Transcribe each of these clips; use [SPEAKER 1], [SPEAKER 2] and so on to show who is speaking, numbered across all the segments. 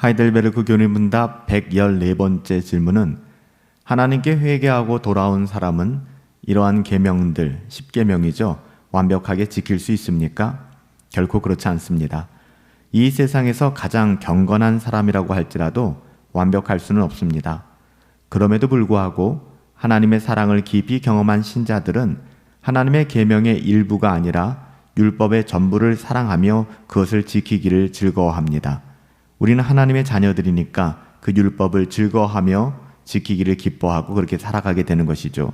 [SPEAKER 1] 하이델베르크 교리문답 114번째 질문은 하나님께 회개하고 돌아온 사람은 이러한 계명들, 10계명이죠. 완벽하게 지킬 수 있습니까? 결코 그렇지 않습니다. 이 세상에서 가장 경건한 사람이라고 할지라도 완벽할 수는 없습니다. 그럼에도 불구하고 하나님의 사랑을 깊이 경험한 신자들은 하나님의 계명의 일부가 아니라 율법의 전부를 사랑하며 그것을 지키기를 즐거워합니다. 우리는 하나님의 자녀들이니까 그 율법을 즐거워하며 지키기를 기뻐하고 그렇게 살아가게 되는 것이죠.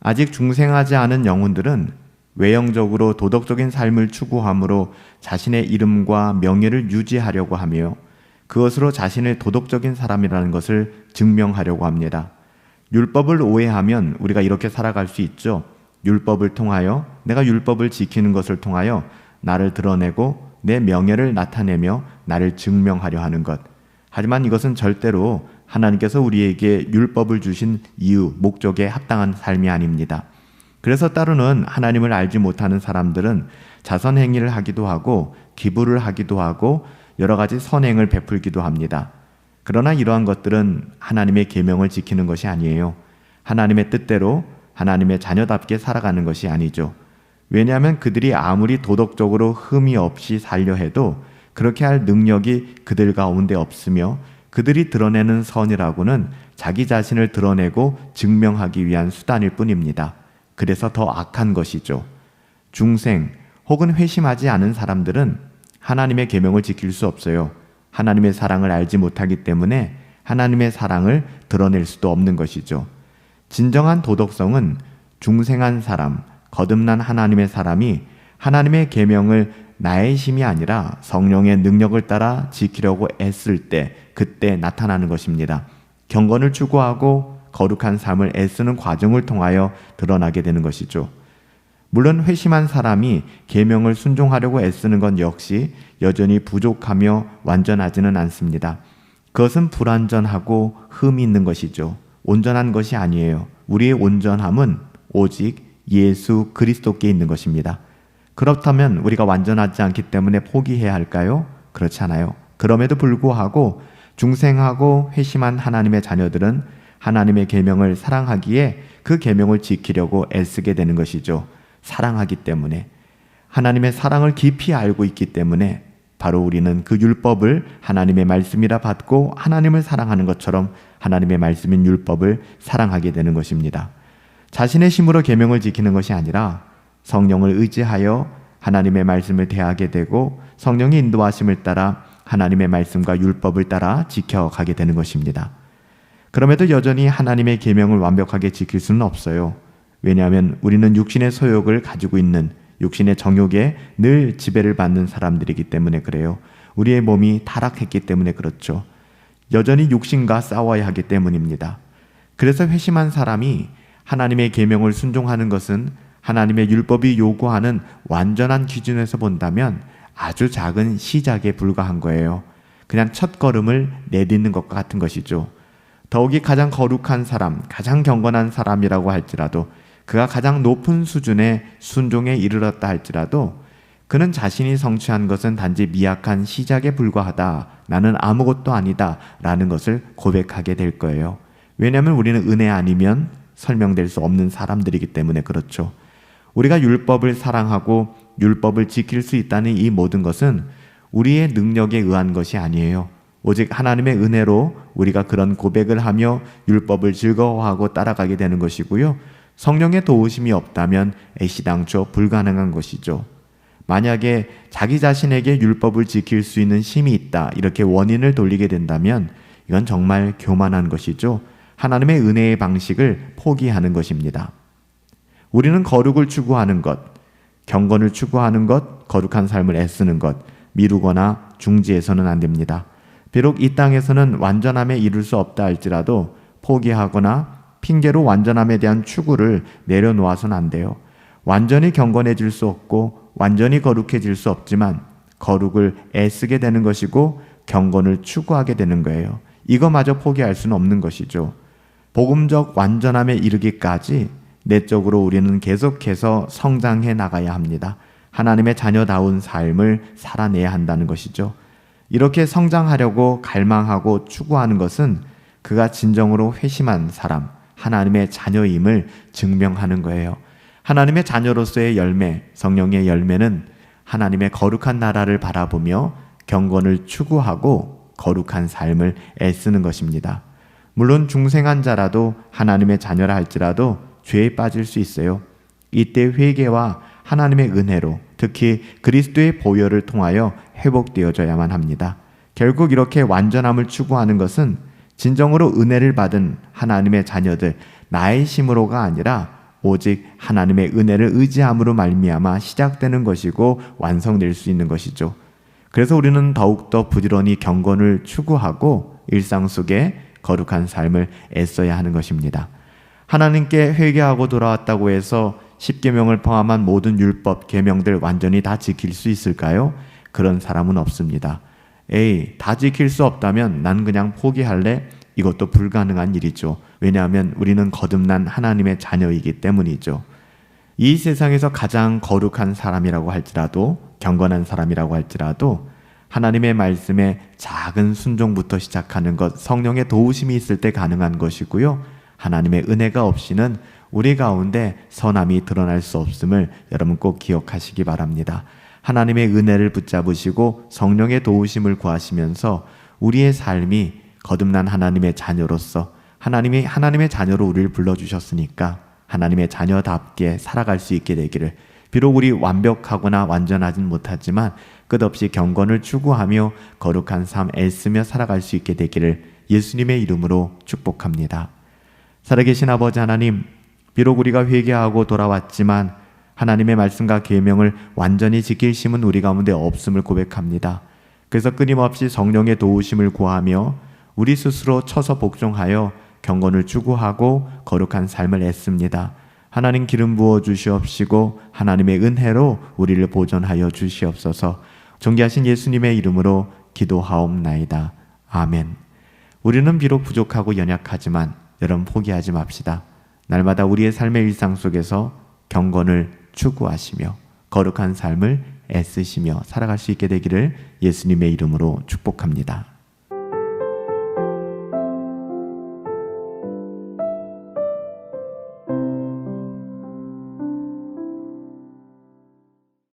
[SPEAKER 1] 아직 중생하지 않은 영혼들은 외형적으로 도덕적인 삶을 추구함으로 자신의 이름과 명예를 유지하려고 하며 그것으로 자신을 도덕적인 사람이라는 것을 증명하려고 합니다. 율법을 오해하면 우리가 이렇게 살아갈 수 있죠. 율법을 통하여, 내가 율법을 지키는 것을 통하여 나를 드러내고 내 명예를 나타내며 나를 증명하려 하는 것. 하지만 이것은 절대로 하나님께서 우리에게 율법을 주신 이유, 목적에 합당한 삶이 아닙니다. 그래서 때로는 하나님을 알지 못하는 사람들은 자선행위를 하기도 하고 기부를 하기도 하고 여러 가지 선행을 베풀기도 합니다. 그러나 이러한 것들은 하나님의 계명을 지키는 것이 아니에요. 하나님의 뜻대로 하나님의 자녀답게 살아가는 것이 아니죠. 왜냐하면 그들이 아무리 도덕적으로 흠이 없이 살려 해도 그렇게 할 능력이 그들 가운데 없으며 그들이 드러내는 선이라고는 자기 자신을 드러내고 증명하기 위한 수단일 뿐입니다. 그래서 더 악한 것이죠. 중생 혹은 회심하지 않은 사람들은 하나님의 계명을 지킬 수 없어요. 하나님의 사랑을 알지 못하기 때문에 하나님의 사랑을 드러낼 수도 없는 것이죠. 진정한 도덕성은 중생한 사람, 거듭난 하나님의 사람이 하나님의 계명을 나의 힘이 아니라 성령의 능력을 따라 지키려고 애쓸 때, 그때 나타나는 것입니다. 경건을 추구하고 거룩한 삶을 애쓰는 과정을 통하여 드러나게 되는 것이죠. 물론 회심한 사람이 계명을 순종하려고 애쓰는 건 역시 여전히 부족하며 완전하지는 않습니다. 그것은 불완전하고 흠이 있는 것이죠. 온전한 것이 아니에요. 우리의 온전함은 오직 예수 그리스도께 있는 것입니다. 그렇다면 우리가 완전하지 않기 때문에 포기해야 할까요? 그렇지 않아요. 그럼에도 불구하고 중생하고 회심한 하나님의 자녀들은 하나님의 계명을 사랑하기에 그 계명을 지키려고 애쓰게 되는 것이죠. 사랑하기 때문에, 하나님의 사랑을 깊이 알고 있기 때문에 바로 우리는 그 율법을 하나님의 말씀이라 받고 하나님을 사랑하는 것처럼 하나님의 말씀인 율법을 사랑하게 되는 것입니다. 자신의 힘으로 계명을 지키는 것이 아니라 성령을 의지하여 하나님의 말씀을 대하게 되고 성령의 인도하심을 따라 하나님의 말씀과 율법을 따라 지켜가게 되는 것입니다. 그럼에도 여전히 하나님의 계명을 완벽하게 지킬 수는 없어요. 왜냐하면 우리는 육신의 소욕을 가지고 있는, 육신의 정욕에 늘 지배를 받는 사람들이기 때문에 그래요. 우리의 몸이 타락했기 때문에 그렇죠. 여전히 육신과 싸워야 하기 때문입니다. 그래서 회심한 사람이 하나님의 계명을 순종하는 것은 하나님의 율법이 요구하는 완전한 기준에서 본다면 아주 작은 시작에 불과한 거예요. 그냥 첫 걸음을 내딛는 것과 같은 것이죠. 더욱이 가장 거룩한 사람, 가장 경건한 사람이라고 할지라도, 그가 가장 높은 수준의 순종에 이르렀다 할지라도 그는 자신이 성취한 것은 단지 미약한 시작에 불과하다, 나는 아무것도 아니다 라는 것을 고백하게 될 거예요. 왜냐하면 우리는 은혜 아니면 설명될 수 없는 사람들이기 때문에 그렇죠. 우리가 율법을 사랑하고 율법을 지킬 수 있다는 이 모든 것은 우리의 능력에 의한 것이 아니에요. 오직 하나님의 은혜로 우리가 그런 고백을 하며 율법을 즐거워하고 따라가게 되는 것이고요. 성령의 도우심이 없다면 애시당초 불가능한 것이죠. 만약에 자기 자신에게 율법을 지킬 수 있는 힘이 있다, 이렇게 원인을 돌리게 된다면 이건 정말 교만한 것이죠. 하나님의 은혜의 방식을 포기하는 것입니다. 우리는 거룩을 추구하는 것, 경건을 추구하는 것, 거룩한 삶을 애쓰는 것, 미루거나 중지해서는 안 됩니다. 비록 이 땅에서는 완전함에 이룰 수 없다 할지라도 포기하거나 핑계로 완전함에 대한 추구를 내려놓아서는 안 돼요. 완전히 경건해질 수 없고 완전히 거룩해질 수 없지만 거룩을 애쓰게 되는 것이고 경건을 추구하게 되는 거예요. 이거마저 포기할 수는 없는 것이죠. 복음적 완전함에 이르기까지 내적으로 우리는 계속해서 성장해 나가야 합니다. 하나님의 자녀다운 삶을 살아내야 한다는 것이죠. 이렇게 성장하려고 갈망하고 추구하는 것은 그가 진정으로 회심한 사람, 하나님의 자녀임을 증명하는 거예요. 하나님의 자녀로서의 열매, 성령의 열매는 하나님의 거룩한 나라를 바라보며 경건을 추구하고 거룩한 삶을 애쓰는 것입니다. 물론 중생한 자라도 하나님의 자녀라 할지라도 죄에 빠질 수 있어요. 이때 회개와 하나님의 은혜로, 특히 그리스도의 보혈을 통하여 회복되어져야만 합니다. 결국 이렇게 완전함을 추구하는 것은 진정으로 은혜를 받은 하나님의 자녀들, 나의 힘으로가 아니라 오직 하나님의 은혜를 의지함으로 말미암아 시작되는 것이고 완성될 수 있는 것이죠. 그래서 우리는 더욱더 부지런히 경건을 추구하고 일상 속에 거룩한 삶을 애써야 하는 것입니다. 하나님께 회개하고 돌아왔다고 해서 십계명을 포함한 모든 율법, 계명들 완전히 다 지킬 수 있을까요? 그런 사람은 없습니다. 다 지킬 수 없다면 난 그냥 포기할래? 이것도 불가능한 일이죠. 왜냐하면 우리는 거듭난 하나님의 자녀이기 때문이죠. 이 세상에서 가장 거룩한 사람이라고 할지라도, 경건한 사람이라고 할지라도 하나님의 말씀에 작은 순종부터 시작하는 것, 성령의 도우심이 있을 때 가능한 것이고요. 하나님의 은혜가 없이는 우리 가운데 선함이 드러날 수 없음을 여러분 꼭 기억하시기 바랍니다. 하나님의 은혜를 붙잡으시고 성령의 도우심을 구하시면서 우리의 삶이 거듭난 하나님의 자녀로서 하나님이 하나님의 자녀로 우리를 불러주셨으니까 하나님의 자녀답게 살아갈 수 있게 되기를, 비록 우리 완벽하거나 완전하진 못하지만 끝없이 경건을 추구하며 거룩한 삶 애쓰며 살아갈 수 있게 되기를 예수님의 이름으로 축복합니다. 살아계신 아버지 하나님, 비록 우리가 회개하고 돌아왔지만 하나님의 말씀과 계명을 완전히 지킬 힘은 우리 가운데 없음을 고백합니다. 그래서 끊임없이 성령의 도우심을 구하며 우리 스스로 쳐서 복종하여 경건을 추구하고 거룩한 삶을 애씁니다. 하나님 기름 부어 주시옵시고 하나님의 은혜로 우리를 보존하여 주시옵소서. 존귀하신 예수님의 이름으로 기도하옵나이다. 아멘. 우리는 비록 부족하고 연약하지만 여러분 포기하지 맙시다. 날마다 우리의 삶의 일상 속에서 경건을 추구하시며 거룩한 삶을 애쓰시며 살아갈 수 있게 되기를 예수님의 이름으로 축복합니다.